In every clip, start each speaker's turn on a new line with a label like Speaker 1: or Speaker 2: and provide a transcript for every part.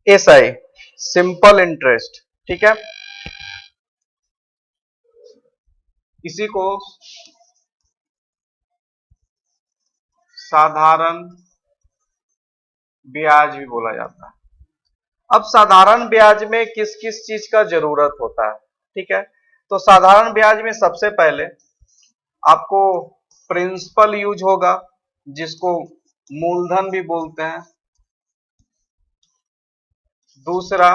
Speaker 1: SI simple interest, ठीक है। इसी को साधारण ब्याज भी बोला जाता है। अब साधारण ब्याज में किस किस चीज का जरूरत होता है, ठीक है। तो साधारण ब्याज में सबसे पहले आपको प्रिंसिपल यूज होगा, जिसको मूलधन भी बोलते हैं। दूसरा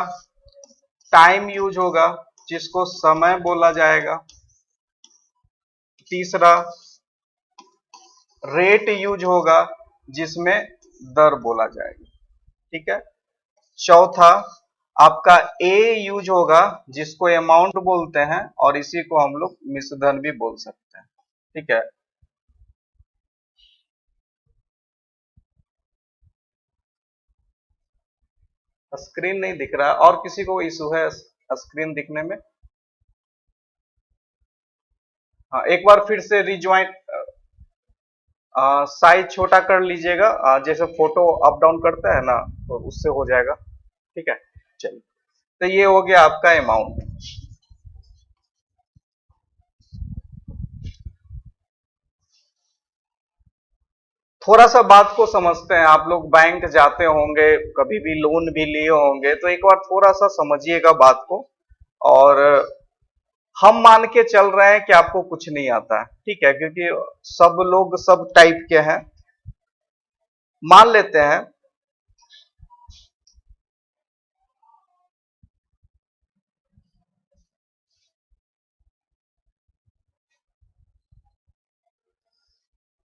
Speaker 1: टाइम यूज होगा, जिसको समय बोला जाएगा। तीसरा रेट यूज होगा, जिसमें दर बोला जाएगा, ठीक है। चौथा आपका ए यूज होगा, जिसको अमाउंट बोलते हैं, और इसी को हम लोग मिश्रधन भी बोल सकते हैं, ठीक है। स्क्रीन नहीं दिख रहा, और किसी को इशू है स्क्रीन दिखने में? हाँ, एक बार फिर से रिज्वाइन साइज छोटा कर लीजिएगा, जैसे फोटो अप डाउन करता है ना, तो उससे हो जाएगा, ठीक है। चलिए, तो ये हो गया आपका अमाउंट। थोड़ा सा बात को समझते हैं। आप लोग बैंक जाते होंगे, कभी भी लोन भी लिए होंगे, तो एक बार थोड़ा सा समझिएगा बात को। और हम मान के चल रहे हैं कि आपको कुछ नहीं आता है, ठीक है, क्योंकि सब लोग सब टाइप के हैं। मान लेते हैं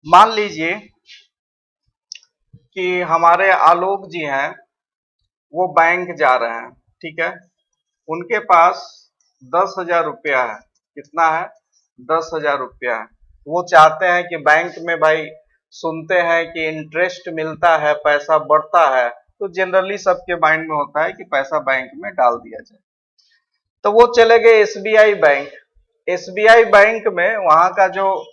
Speaker 1: मान लीजिए कि हमारे आलोक जी हैं, वो बैंक जा रहे हैं, ठीक है। उनके पास 10,000 रुपया है। कितना है? 10,000 रुपया है। वो चाहते हैं कि बैंक में भाई, सुनते हैं कि इंटरेस्ट मिलता है, पैसा बढ़ता है, तो जनरली सबके माइंड में होता है कि पैसा बैंक में डाल दिया जाए। तो वो चले गए एसबीआई बैंक। एसबीआई बैंक में वहां का जो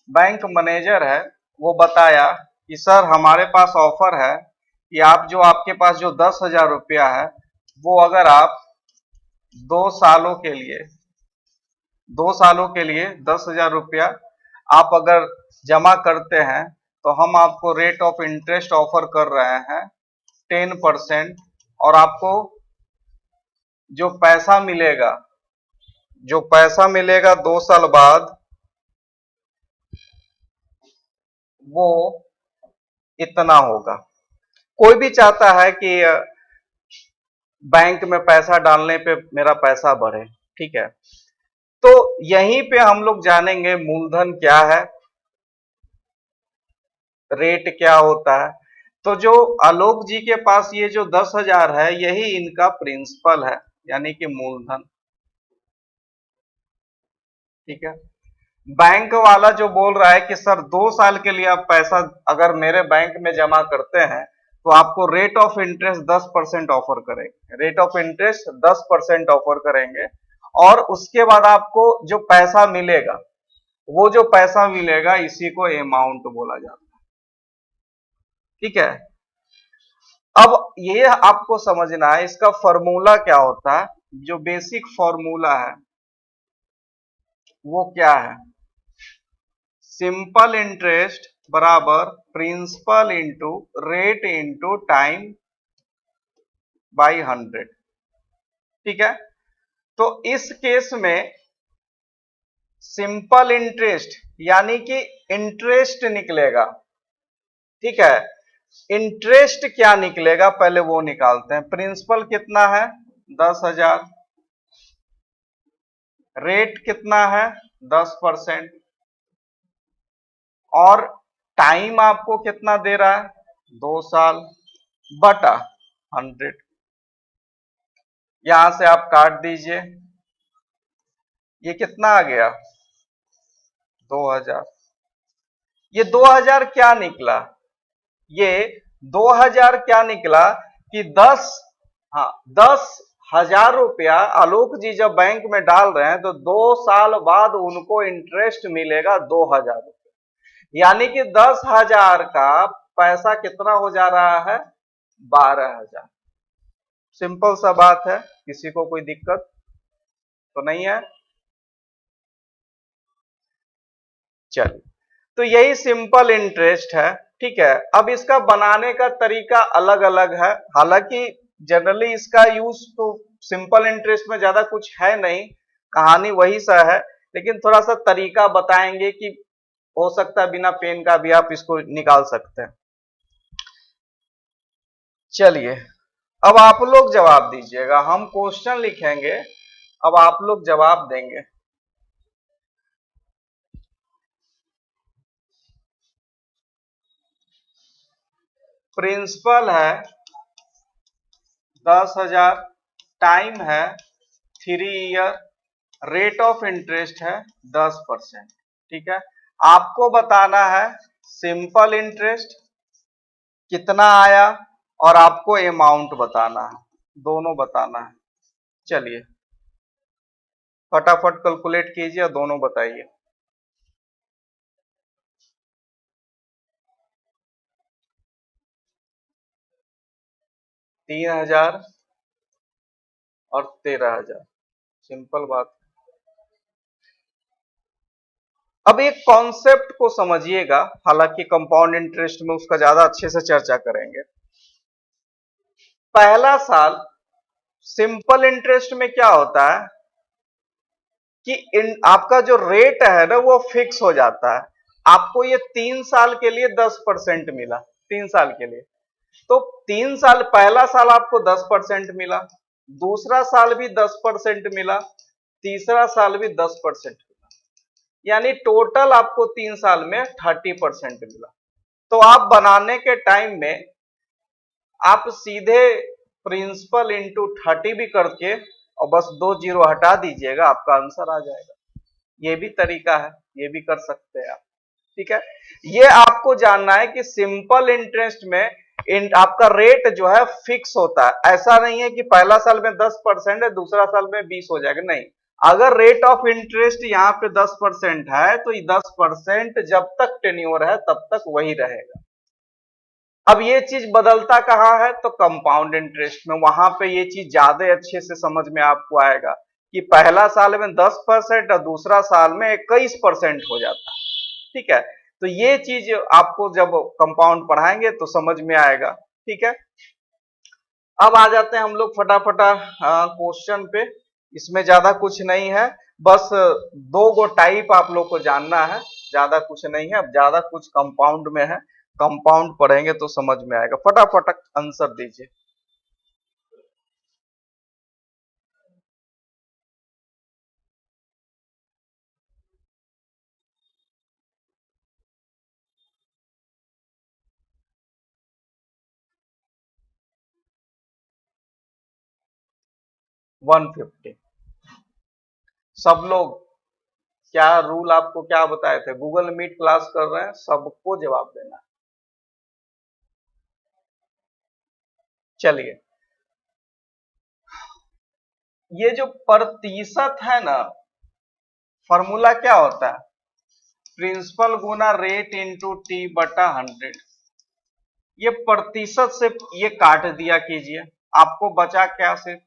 Speaker 1: बैंक मैनेजर है, वो बताया कि सर, हमारे पास ऑफर है कि आप जो आपके पास जो 10,000 रुपया है, वो अगर आप 2 सालों के लिए 10,000 रुपया आप अगर जमा करते हैं, तो हम आपको रेट ऑफ इंटरेस्ट ऑफर कर रहे हैं 10%। और आपको जो पैसा मिलेगा 2 साल बाद, वो इतना होगा। कोई भी चाहता है कि बैंक में पैसा डालने पे मेरा पैसा बढ़े, ठीक है। तो यहीं पे हम लोग जानेंगे मूलधन क्या है, रेट क्या होता है। तो जो आलोक जी के पास ये जो 10,000 है, यही इनका प्रिंसिपल है, यानी कि मूलधन, ठीक है। बैंक वाला जो बोल रहा है कि सर, 2 साल के लिए आप पैसा अगर मेरे बैंक में जमा करते हैं, तो आपको रेट ऑफ इंटरेस्ट 10% ऑफर करेंगे, और उसके बाद आपको जो पैसा मिलेगा, वो जो पैसा मिलेगा, इसी को अमाउंट बोला जाता है, ठीक है। अब ये आपको समझना है, इसका फॉर्मूला क्या होता है। जो बेसिक फॉर्मूला है, वो क्या है? सिंपल इंटरेस्ट बराबर principal into rate into time by 100, ठीक है। तो इस केस में सिंपल इंटरेस्ट यानी कि इंटरेस्ट निकलेगा, ठीक है। इंटरेस्ट क्या निकलेगा, पहले वो निकालते हैं। प्रिंसिपल कितना है? 10,000। रेट कितना है? 10%। और टाइम आपको कितना दे रहा है? 2 साल बटा 100। यहां से आप काट दीजिए, ये कितना आ गया? 2,000। ये 2,000 क्या निकला? ये 2,000 क्या निकला कि 10,000 रुपया आलोक जी जब बैंक में डाल रहे हैं, तो 2 साल बाद उनको इंटरेस्ट मिलेगा 2,000 रुपया, यानी कि 10,000 का पैसा कितना हो जा रहा है? 12,000। सिंपल सा बात है, किसी को कोई दिक्कत तो नहीं है। चलिए, तो यही सिंपल इंटरेस्ट है, ठीक है। अब इसका बनाने का तरीका अलग अलग है, हालांकि जनरली इसका यूज तो सिंपल इंटरेस्ट में ज्यादा कुछ है नहीं, कहानी वही सा है, लेकिन थोड़ा सा तरीका बताएंगे कि हो सकता है बिना पेन का भी आप इसको निकाल सकते हैं। चलिए, अब आप लोग जवाब दीजिएगा, हम क्वेश्चन लिखेंगे, अब आप लोग जवाब देंगे। प्रिंसिपल है 10,000, टाइम है 3 ईयर, रेट ऑफ इंटरेस्ट है 10%, ठीक है। आपको बताना है सिंपल इंटरेस्ट कितना आया और आपको अमाउंट बताना है, दोनों बताना है। चलिए फटाफट कैलकुलेट कीजिए, दोनों बताइए। 3,000 और 13,000, सिंपल बात। अब एक कॉन्सेप्ट को समझिएगा, हालांकि कंपाउंड इंटरेस्ट में उसका ज्यादा अच्छे से चर्चा करेंगे। पहला साल सिंपल इंटरेस्ट में क्या होता है कि आपका जो रेट है ना वो फिक्स हो जाता है। आपको ये 3 साल के लिए 10% मिला, 3 साल के लिए, तो 3 साल, पहला साल आपको 10% मिला, दूसरा साल भी 10% मिला, तीसरा साल भी 10% मिला, यानी टोटल आपको 3 साल में 30% मिला। तो आप बनाने के टाइम में आप सीधे प्रिंसिपल इंटू 30 भी करके और बस 2 जीरो हटा दीजिएगा, आपका आंसर आ जाएगा। ये भी तरीका है, ये भी कर सकते हैं आप, ठीक है। ये आपको जानना है कि सिंपल इंटरेस्ट में आपका रेट जो है फिक्स होता है, ऐसा नहीं है कि पहला साल में 10% है दूसरा साल में 20 हो जाएगा, नहीं। अगर रेट ऑफ इंटरेस्ट यहाँ पे 10% है तो ये 10% जब तक टेन्योर है तब तक वही रहेगा। अब ये चीज बदलता कहाँ है, तो कंपाउंड इंटरेस्ट में, वहां पे ये चीज ज्यादा अच्छे से समझ में आपको आएगा कि पहला साल में 10% और दूसरा साल में 21% हो जाता है, ठीक है। तो ये चीज आपको जब कंपाउंड पढ़ाएंगे तो समझ में आएगा, ठीक है। अब आ जाते हैं हम लोग फटाफटा क्वेश्चन पे। इसमें ज्यादा कुछ नहीं है, बस दो गो टाइप आप लोग को जानना है, ज्यादा कुछ नहीं है। अब ज्यादा कुछ कंपाउंड में है, कंपाउंड पढ़ेंगे तो समझ में आएगा। फटाफट आंसर दीजिए। 150। सब लोग, क्या रूल आपको क्या बताए थे, गूगल मीट क्लास कर रहे हैं, सबको जवाब देना है। चलिए, ये जो प्रतिशत है ना, फॉर्मूला क्या होता है, प्रिंसिपल गुना रेट इंटू टी बटा 100। ये प्रतिशत से ये काट दिया कीजिए, आपको बचा क्या, सिर्फ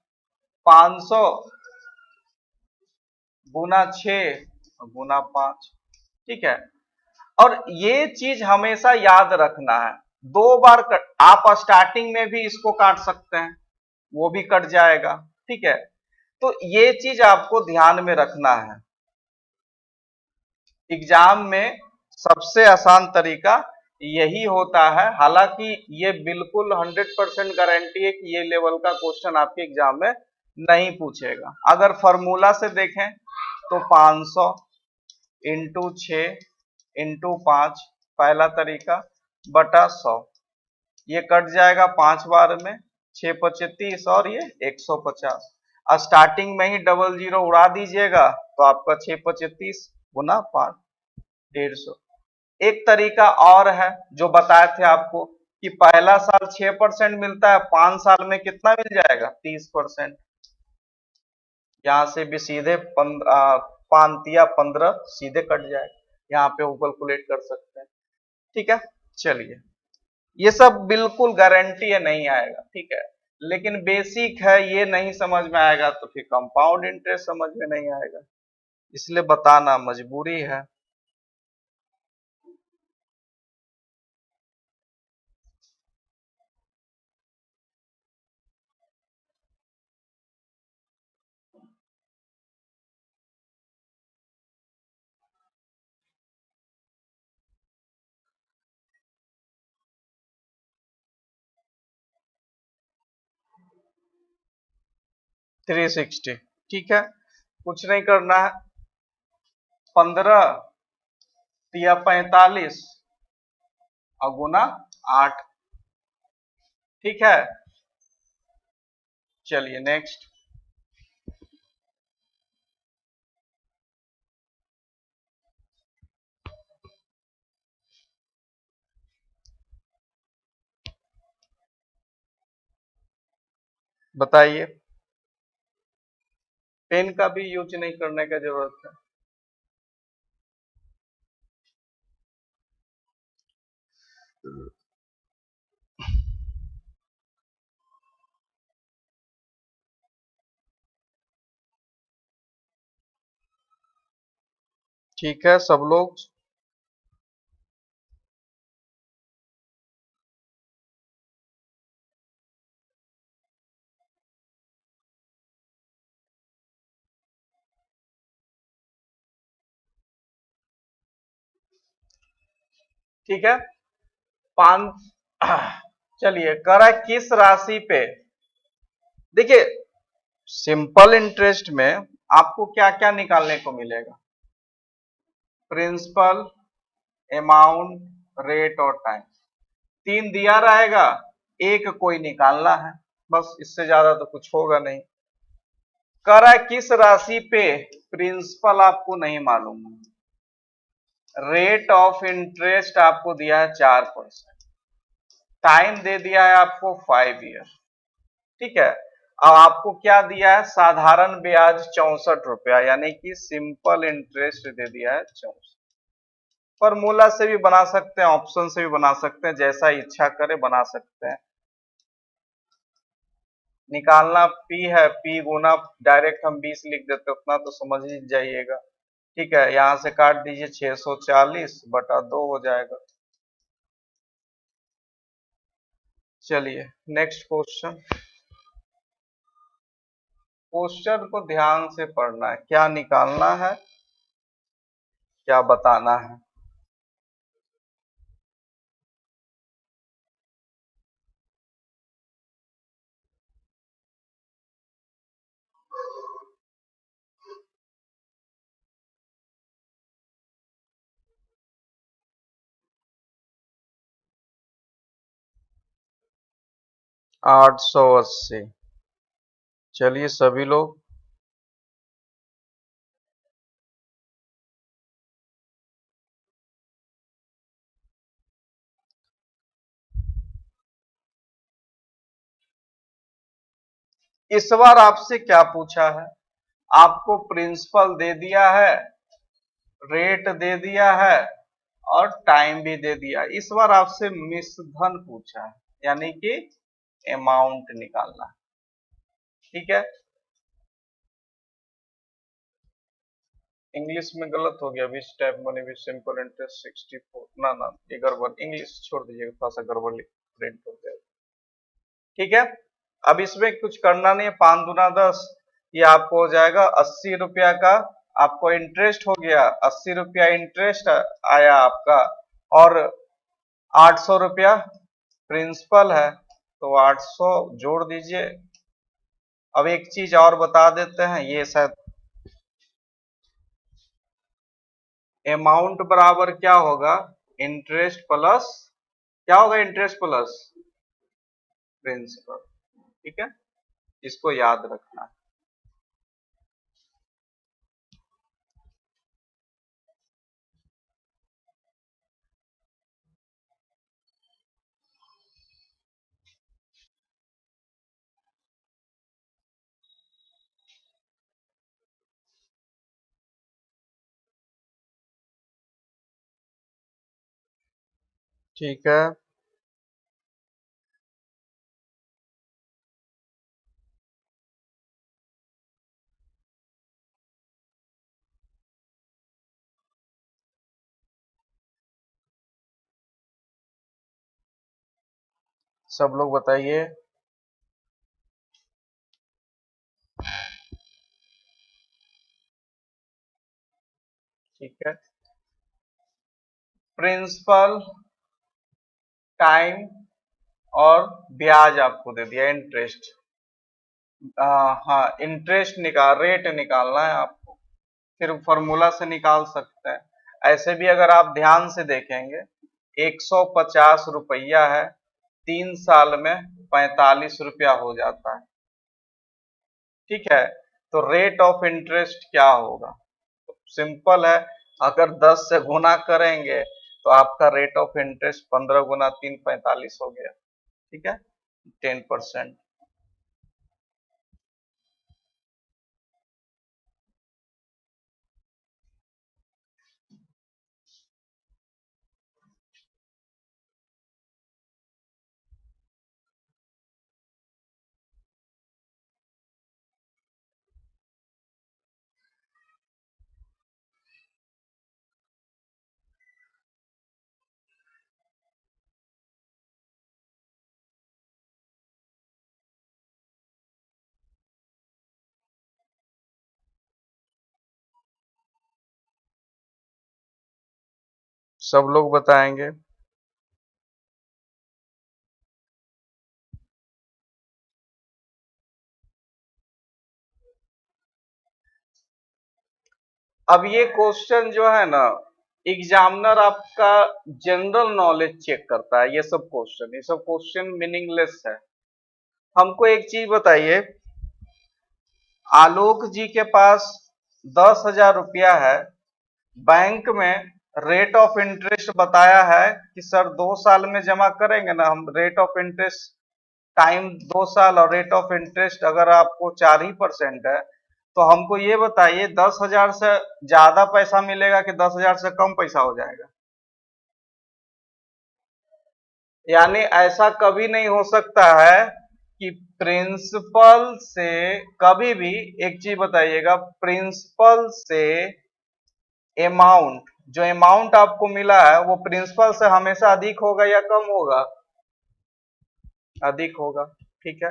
Speaker 1: 500 गुना 6 गुना 5, ठीक है। और ये चीज हमेशा याद रखना है, 2 बार आप स्टार्टिंग में भी इसको काट सकते हैं, वो भी कट जाएगा, ठीक है। तो ये चीज आपको ध्यान में रखना है। एग्जाम में सबसे आसान तरीका यही होता है, हालांकि ये बिल्कुल 100% गारंटी है कि ये लेवल का क्वेश्चन आपके एग्जाम में नहीं पूछेगा। अगर फॉर्मूला से देखें तो 500 इंटू 6 इंटू 5 पहला तरीका, बटा 100, ये कट जाएगा 5 बार में, 6×5 = 30 और ये 150। स्टार्टिंग में ही डबल जीरो उड़ा दीजिएगा तो आपका 6×5 गुना 5, 150। एक तरीका और है जो बताए थे आपको कि पहला साल 6% मिलता है, 5 साल में कितना मिल जाएगा, 30%। यहाँ से भी सीधे 15 सीधे कट जाएगा, यहाँ पे वो कैलकुलेट कर सकते हैं, ठीक है। चलिए, ये सब बिल्कुल गारंटी है नहीं आएगा, ठीक है। लेकिन बेसिक है ये नहीं समझ में आएगा तो फिर कंपाउंड इंटरेस्ट समझ में नहीं आएगा, इसलिए बताना मजबूरी है। 360, ठीक है, कुछ नहीं करना है। 15 या 45 और गुना 8, ठीक है। चलिए नेक्स्ट। बताइए। पेन का भी यूज नहीं करने का जरूरत है। ठीक है सब लोग। ठीक है। पांच। चलिए, करा किस राशि पे। देखिए, सिंपल इंटरेस्ट में आपको क्या क्या निकालने को मिलेगा। प्रिंसिपल, अमाउंट, रेट और टाइम। तीन दिया रहेगा, एक कोई निकालना है, बस इससे ज्यादा तो कुछ होगा नहीं। करा किस राशि पे, प्रिंसिपल आपको नहीं मालूम है। रेट ऑफ इंटरेस्ट आपको दिया है 4%। टाइम दे दिया है आपको 5 ईयर, ठीक है। अब आपको क्या दिया है, साधारण ब्याज 64 रुपया, यानी कि सिंपल इंटरेस्ट दे दिया है 64। फॉर्मूला से भी बना सकते हैं, ऑप्शन से भी बना सकते हैं, जैसा इच्छा करे बना सकते हैं। निकालना पी है, पी गुना डायरेक्ट हम 20 लिख देते, उतना तो समझ ही जाइएगा। ठीक है, यहां से काट दीजिए, 640/2 हो जाएगा। चलिए नेक्स्ट क्वेश्चन। क्वेश्चन को ध्यान से पढ़ना है, क्या निकालना है, क्या बताना है। 880। चलिए सभी लोग। इस बार आपसे क्या पूछा है, आपको प्रिंसिपल दे दिया है, रेट दे दिया है और टाइम भी दे दिया। इस बार आपसे मिश्रधन पूछा है, यानी कि अमाउंट निकालना, ठीक है। इंग्लिश में गलत हो गया, which type money which simple interest 64, ना ये गड़बड़, इंग्लिश छोड़ दीजिएगा, थोड़ा सा गड़बड़ प्रिंट हो गया। ठीक है, अब इसमें कुछ करना नहीं है, 5 दूना 10, ये आपको हो जाएगा 80 रुपया का। आपको इंटरेस्ट हो गया 80 रुपया, इंटरेस्ट आया आपका, और 800 रुपया प्रिंसिपल है, तो 800 जोड़ दीजिए। अब एक चीज और बता देते हैं, ये शायद अमाउंट बराबर क्या होगा, इंटरेस्ट प्लस, क्या होगा, इंटरेस्ट प्लस प्रिंसिपल, ठीक है, इसको याद रखना। ठीक है। सब लोग बताइए। ठीक है, प्रिंसिपल, टाइम और ब्याज आपको दे दिया, इंटरेस्ट। हाँ, इंटरेस्ट रेट निकालना है आपको, फिर फॉर्मूला से निकाल सकते हैं। ऐसे भी अगर आप ध्यान से देखेंगे, 150 रुपया है, 3 साल में 45 रुपया हो जाता है। ठीक है, तो रेट ऑफ इंटरेस्ट क्या होगा? सिंपल है, अगर 10 से गुना करेंगे तो आपका रेट ऑफ इंटरेस्ट 15 गुना 3 45 हो गया। ठीक है, 10%। सब लोग बताएंगे। अब ये क्वेश्चन जो है ना, एग्जामिनर आपका जनरल नॉलेज चेक करता है। ये सब क्वेश्चन मीनिंगलेस है। हमको एक चीज बताइए, आलोक जी के पास 10,000 रुपया है, बैंक में रेट ऑफ इंटरेस्ट बताया है कि सर 2 साल में जमा करेंगे ना हम, रेट ऑफ इंटरेस्ट टाइम 2 साल, और रेट ऑफ इंटरेस्ट अगर आपको 4% है, तो हमको ये बताइए 10,000 से ज्यादा पैसा मिलेगा कि 10,000 से कम पैसा हो जाएगा? यानी ऐसा कभी नहीं हो सकता है कि प्रिंसिपल से, कभी भी, एक चीज बताइएगा, प्रिंसिपल से अमाउंट, जो अमाउंट आपको मिला है वो प्रिंसिपल से हमेशा अधिक होगा या कम होगा? अधिक होगा। ठीक है,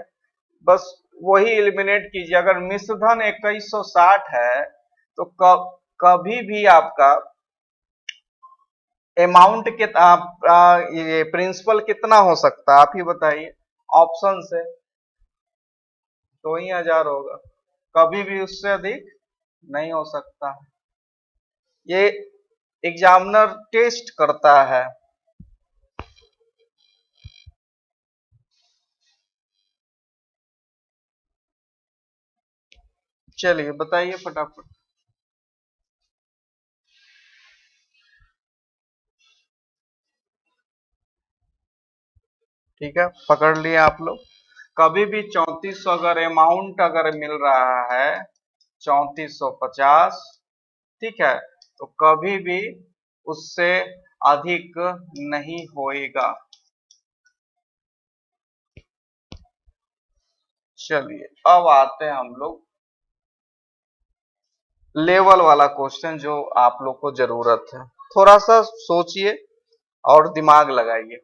Speaker 1: बस वही एलिमिनेट कीजिए। अगर मिश्र धन 2160 है, तो कभी भी आपका अमाउंट ये प्रिंसिपल कितना हो सकता है, आप ही बताइए। ऑप्शन से 2,000 होगा, कभी भी उससे अधिक नहीं हो सकता। ये एग्जामिनर टेस्ट करता है। चलिए बताइए फटाफट। ठीक है, पकड़ लिए आप लोग। कभी भी 3400 अगर अमाउंट अगर मिल रहा है, 3450, ठीक है, तो कभी भी उससे अधिक नहीं होएगा। चलिए अब आते हैं हम लोग लेवल वाला क्वेश्चन, जो आप लोग को जरूरत है। थोड़ा सा सोचिए और दिमाग लगाइए।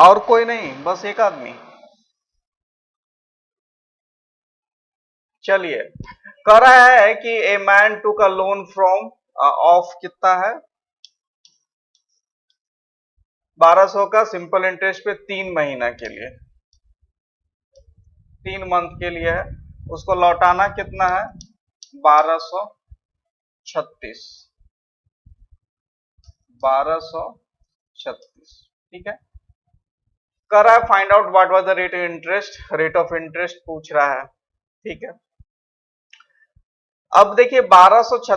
Speaker 1: और कोई नहीं, बस एक आदमी। चलिए, कह रहा है कि ए मैन टूक अ लोन फ्रॉम ऑफ कितना है 1200 का सिंपल इंटरेस्ट पे 3 महीना के लिए, 3 मंथ के लिए है। उसको लौटाना कितना है 1236, 1236। ठीक है, कर रहा है find out what was the rate of interest, rate of interest पूछ रहा है। ठीक है, अब देखिए 1200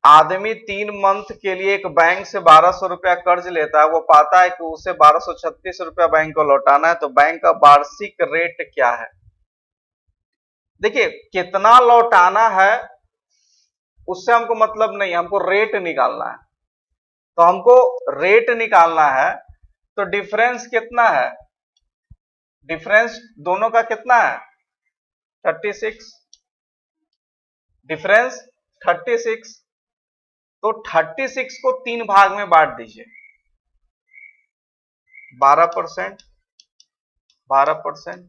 Speaker 1: आदमी 3 मंथ के लिए एक बैंक से 1200 रुपया कर्ज लेता है, वो पाता है कि उसे 1236 रुपया बैंक को लौटाना है, तो बैंक का वार्षिक रेट क्या है। देखिए कितना लौटाना है उससे हमको मतलब नहीं, हमको रेट निकालना है। तो हमको रेट निकालना है, तो डिफरेंस कितना है, डिफरेंस दोनों का कितना है 36, डिफरेंस 36। तो 36 को 3 भाग में बांट दीजिए, 12%, 12%,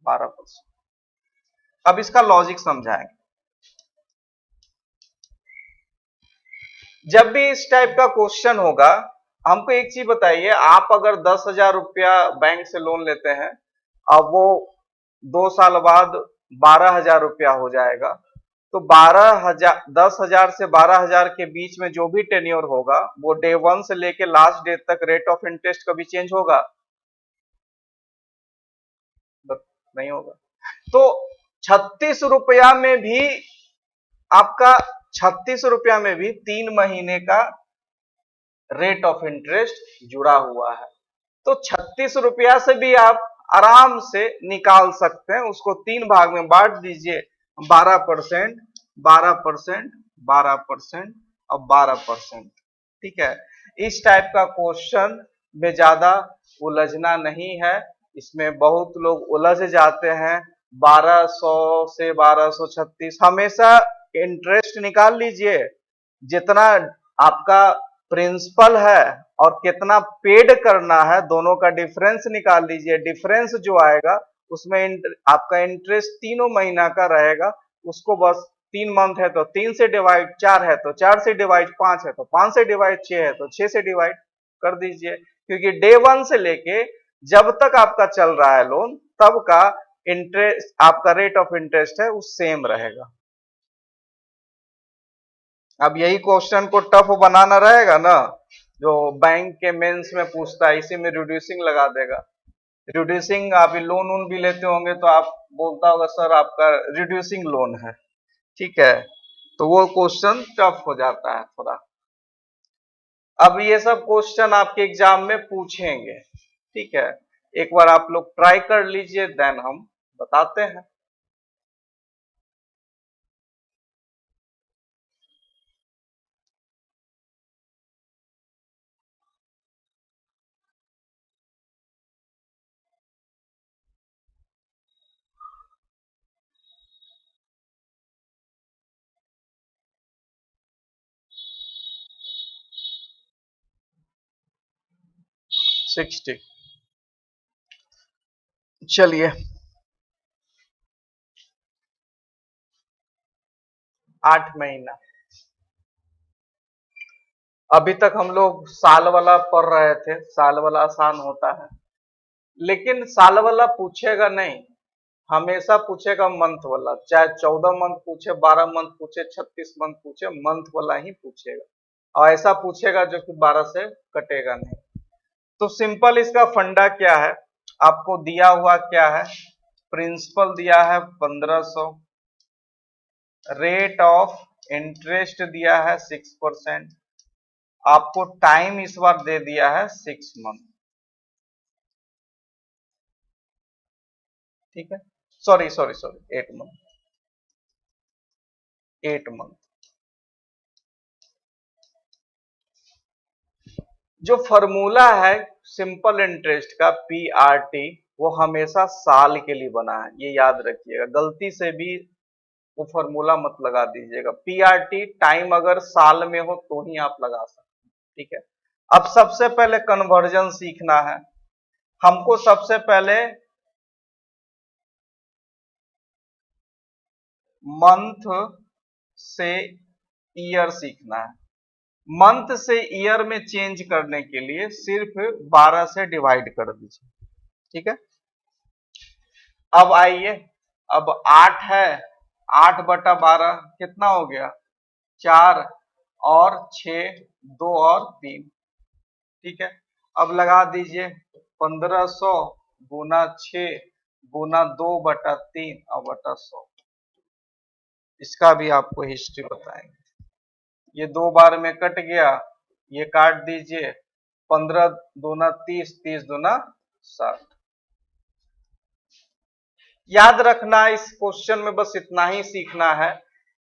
Speaker 1: 12%। अब इसका लॉजिक समझाएंगे। जब भी इस टाइप का क्वेश्चन होगा, हमको एक चीज बताइए, आप अगर 10,000 रुपया बैंक से लोन लेते हैं, अब वो 2 साल बाद 12,000 रुपया हो जाएगा, तो 12,000, 10,000 से 12,000 के बीच में जो भी टेन्योर होगा, वो डे 1 से लेके लास्ट डे तक रेट ऑफ इंटरेस्ट कभी चेंज होगा नहीं होगा। तो 36 रुपया में भी आपका 36 रुपया में भी 3 महीने का रेट ऑफ इंटरेस्ट जुड़ा हुआ है। तो 36 रुपया से भी आप आराम से निकाल सकते हैं, उसको 3 भाग में बांट दीजिए, 12%, 12%, 12% और 12%। ठीक है, इस टाइप का क्वेश्चन में ज्यादा उलझना नहीं है, इसमें बहुत लोग उलझ जाते हैं। 1200 से 1236 हमेशा इंटरेस्ट निकाल लीजिए, जितना आपका प्रिंसिपल है और कितना पेड करना है, दोनों का डिफरेंस निकाल लीजिए। डिफरेंस जो आएगा उसमें आपका इंटरेस्ट 3 महीना का रहेगा, उसको बस 3 मंथ है तो 3 से डिवाइड, 4 है तो 4 से डिवाइड, 5 है तो 5 से डिवाइड, 6 है तो 6 से डिवाइड कर दीजिए, क्योंकि डे 1 से लेके जब तक आपका चल रहा है लोन, तब का इंटरेस्ट, आपका रेट ऑफ इंटरेस्ट है वो सेम रहेगा। अब यही क्वेश्चन को टफ बनाना रहेगा ना, जो बैंक के मेंस में पूछता है, इसी में रिड्यूसिंग लगा देगा। रिड्यूसिंग, आप लोन वोन भी लेते होंगे तो आप बोलता होगा सर आपका रिड्यूसिंग लोन है। ठीक है, तो वो क्वेश्चन टफ हो जाता है थोड़ा। अब ये सब क्वेश्चन आपके एग्जाम में पूछेंगे, ठीक है, एक बार आप लोग ट्राई कर लीजिए, देन हम बताते हैं। सिक्सटी, चलिए 8 महीना। अभी तक हम लोग साल वाला पढ़ रहे थे, साल वाला आसान होता है, लेकिन साल वाला पूछेगा नहीं, हमेशा पूछेगा मंथ वाला, चाहे 14 मंथ पूछे, 12 मंथ पूछे, 36 मंथ पूछे, मंथ वाला ही पूछेगा, और ऐसा पूछेगा जो कि 12 से कटेगा नहीं। तो सिंपल इसका फंडा क्या है, आपको दिया हुआ क्या है, प्रिंसिपल दिया है 1500, रेट ऑफ इंटरेस्ट दिया है 6%, आपको टाइम इस बार दे दिया है 6 मंथ। ठीक है, sorry sorry sorry 8 month, 8 month. जो फॉर्मूला है सिंपल इंटरेस्ट का पीआरटी, वो हमेशा साल के लिए बना है, ये याद रखिएगा, गलती से भी वो फॉर्मूला मत लगा दीजिएगा। पीआरटी टाइम अगर साल में हो तो ही आप लगा सकते हैं। ठीक है, अब सबसे पहले कन्वर्जन सीखना है हमको। सबसे पहले मंथ से ईयर सीखना है। मंथ से ईयर में चेंज करने के लिए सिर्फ 12 से डिवाइड कर दीजिए, ठीक है। अब आइए, अब 8 है, 8/12 कितना हो गया, 4 और 6, 2 और 3, ठीक है। अब लगा दीजिए 1500 गुना 6 गुना 2/3 और बटा 100। इसका भी आपको हिस्ट्री बताएंगे। ये 2 बार में कट गया, ये काट दीजिए, 15 दूना 30, 30 दूना 60। याद रखना, इस क्वेश्चन में बस इतना ही सीखना है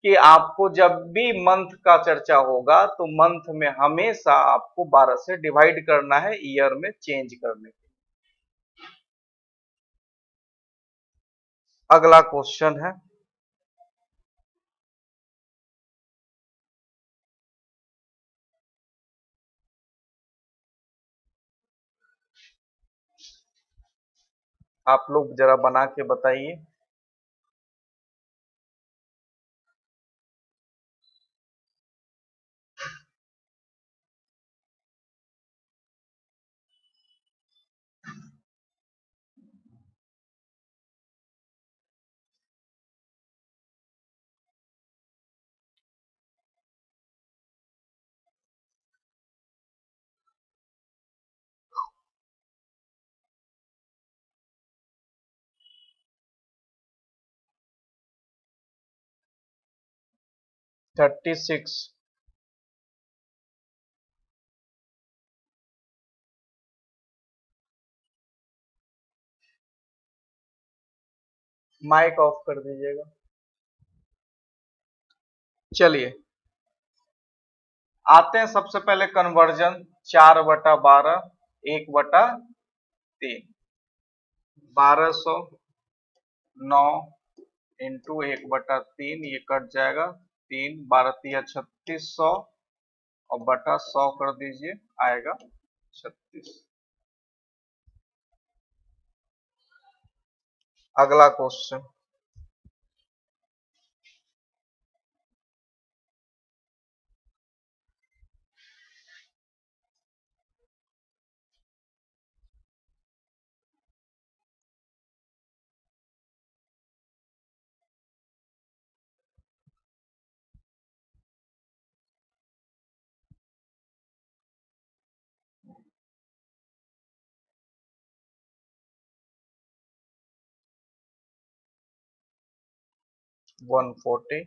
Speaker 1: कि आपको जब भी मंथ का चर्चा होगा तो मंथ में हमेशा आपको 12 से डिवाइड करना है ईयर में चेंज करने के लिए। अगला क्वेश्चन है, आप लोग जरा बना के बताइए। Thirty six. माइक ऑफ कर दीजिएगा। चलिए आते हैं सबसे पहले कन्वर्जन। 4/12 1/3, 1209 इंटू 1/3, ये कट जाएगा, 3 12 तिया 3600 और बटा 100 कर दीजिए, आएगा 36। अगला क्वेश्चन, 140,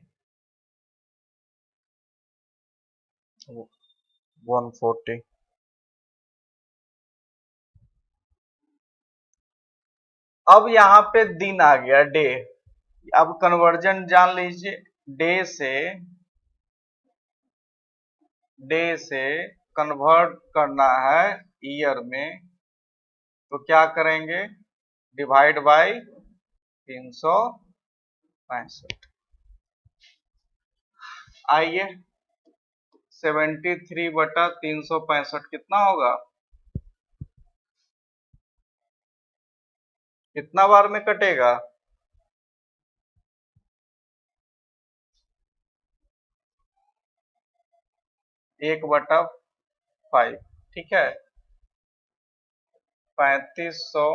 Speaker 1: 140। अब यहाँ पे दिन आ गया, डे। अब कन्वर्जन जान लीजिए, डे से कन्वर्ट करना है ईयर में, तो क्या करेंगे, डिवाइड बाय 365। आइए 73/365 कितना होगा, कितना बार में कटेगा, 1/5, ठीक है। 3500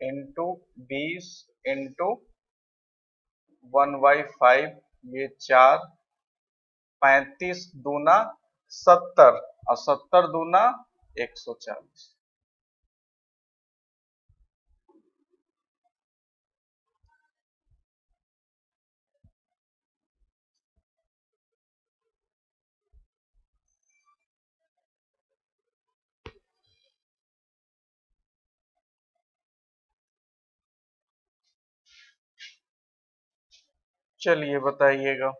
Speaker 1: इंटू 20 इंटू 1/5, ये 4, 35 दूना 70 और 70 दूना 140। चलिए बताइएगा।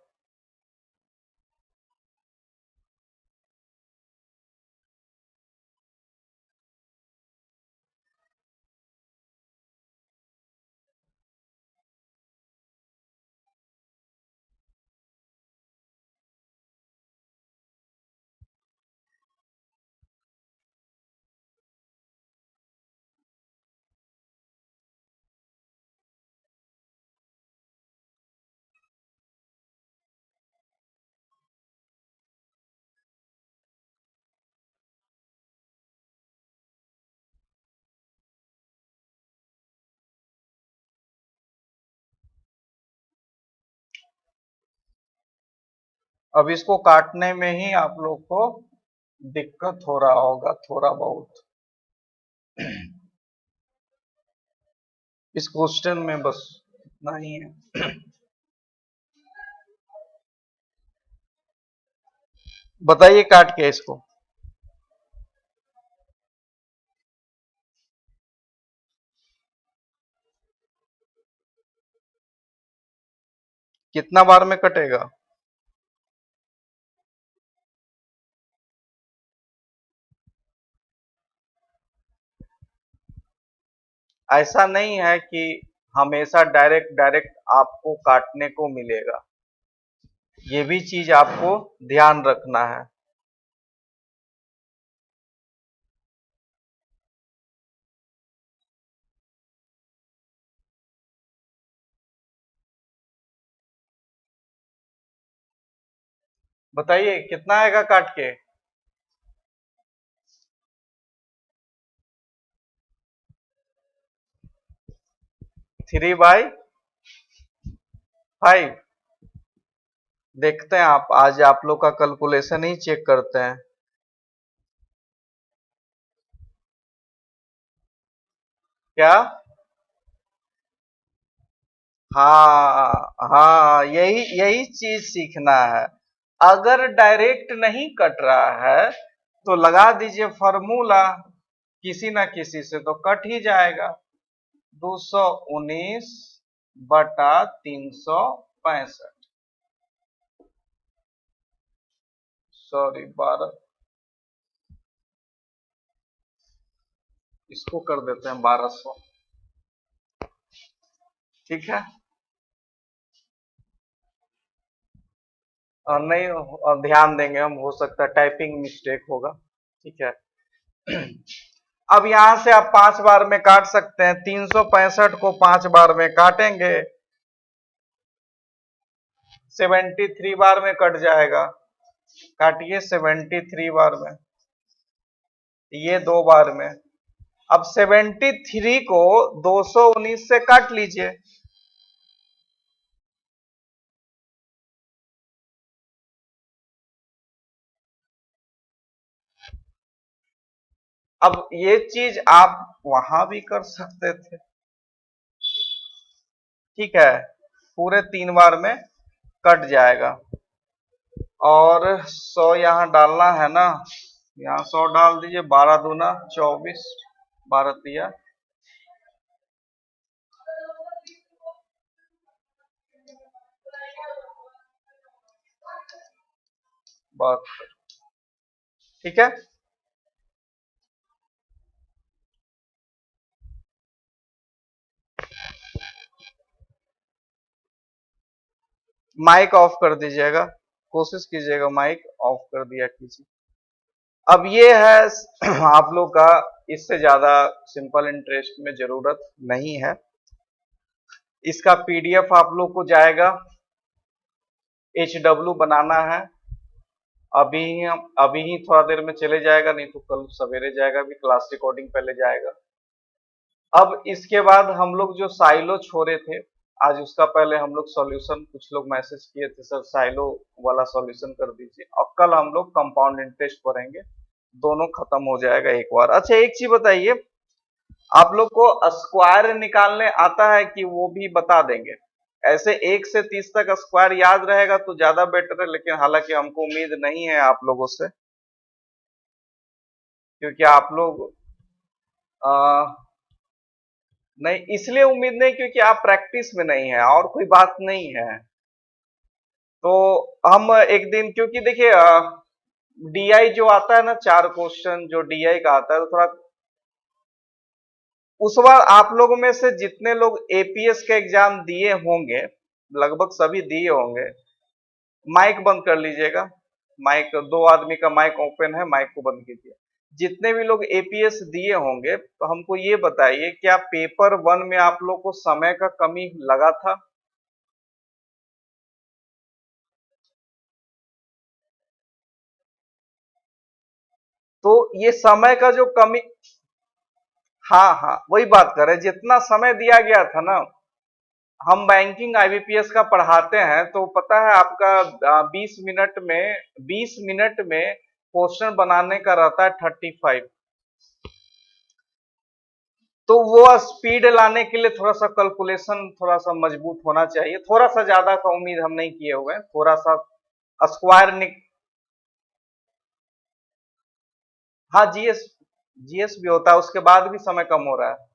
Speaker 1: अब इसको काटने में ही आप लोग को दिक्कत हो रहा होगा थोड़ा बहुत। इस क्वेश्चन में बस इतना ही है। बताइए काट के इसको। कितना बार में कटेगा? ऐसा नहीं है कि हमेशा डायरेक्ट डायरेक्ट आपको काटने को मिलेगा, ये भी चीज आपको ध्यान रखना है। बताइए कितना आएगा काट के? 3/5। देखते हैं, आप आज आप लोग का कैलकुलेशन ही चेक करते हैं। क्या? हाँ हाँ, यही यही चीज सीखना है। अगर डायरेक्ट नहीं कट रहा है तो लगा दीजिए फॉर्मूला, किसी ना किसी से तो कट ही जाएगा। 219/365। सॉरी 12, इसको कर देते हैं 1200। ठीक है। और नहीं, और ध्यान देंगे हम, हो सकता है टाइपिंग मिस्टेक होगा। ठीक है। अब यहां से आप 5 बार में काट सकते हैं। 365 को 5 बार में काटेंगे, 73 बार में कट जाएगा। काटिए 73 बार में, ये 2 बार में। अब 73 को 219 से काट लीजिए। अब ये चीज आप वहां भी कर सकते थे। ठीक है, पूरे 3 बार में कट जाएगा। और 100 यहाँ डालना है ना, यहाँ 100 डाल दीजिए। 12 दूना 24, 12 तिया 72। ठीक है। माइक ऑफ कर दीजिएगा, कोशिश कीजिएगा माइक ऑफ कर दिया कीजिए। अब ये है आप लोग का, इससे ज्यादा सिंपल इंटरेस्ट में जरूरत नहीं है। इसका पीडीएफ आप लोग को जाएगा, HW बनाना है। अभी ही थोड़ा देर में चले जाएगा, नहीं तो कल सवेरे जाएगा, भी क्लास रिकॉर्डिंग पहले जाएगा। अब इसके बाद हम लोग जो साइलो छोड़े थे, आज उसका पहले हम लोग सॉल्यूशन, कुछ लोग मैसेज किए थे सर साइलो वाला सॉल्यूशन कर दीजिए। और कल हम लोग कंपाउंड इंटरेस्ट पढ़ेंगे, दोनों खत्म हो जाएगा एक बार। अच्छा एक चीज बताइए, आप लोग को स्क्वायर निकालने आता है कि वो भी बता देंगे? ऐसे 1 से 30 तक स्क्वायर याद रहेगा तो ज्यादा बेटर है, लेकिन हालांकि हमको उम्मीद नहीं है आप लोगों से, क्योंकि आप लोग नहीं, इसलिए उम्मीद नहीं क्योंकि आप प्रैक्टिस में नहीं है, और कोई बात नहीं है। तो हम एक दिन, क्योंकि देखिए डीआई जो आता है ना, 4 क्वेश्चन जो डीआई का आता है, तो थोड़ा उस बार आप लोगों में से जितने लोग एपीएस का एग्जाम दिए होंगे, लगभग सभी दिए होंगे, माइक बंद कर लीजिएगा। माइक, 2 आदमी का माइक ओपन है, माइक को बंद कीजिए। जितने भी लोग एपीएस दिए होंगे, तो हमको ये बताइए, क्या पेपर 1 में आप लोग को समय का कमी लगा था? तो ये समय का जो कमी, हाँ हाँ वही बात कर रहे हैं, जितना समय दिया गया था ना, हम बैंकिंग आईबीपीएस का पढ़ाते हैं तो पता है आपका 20 मिनट में क्वेश्चन बनाने का रहता है 35। तो वो स्पीड लाने के लिए थोड़ा सा कैलकुलेशन थोड़ा सा मजबूत होना चाहिए, थोड़ा सा ज्यादा का उम्मीद हम नहीं किए हुए हैं, थोड़ा सा स्क्वायर निक। हाँ जीएस, जीएस भी होता है, उसके बाद भी समय कम हो रहा है।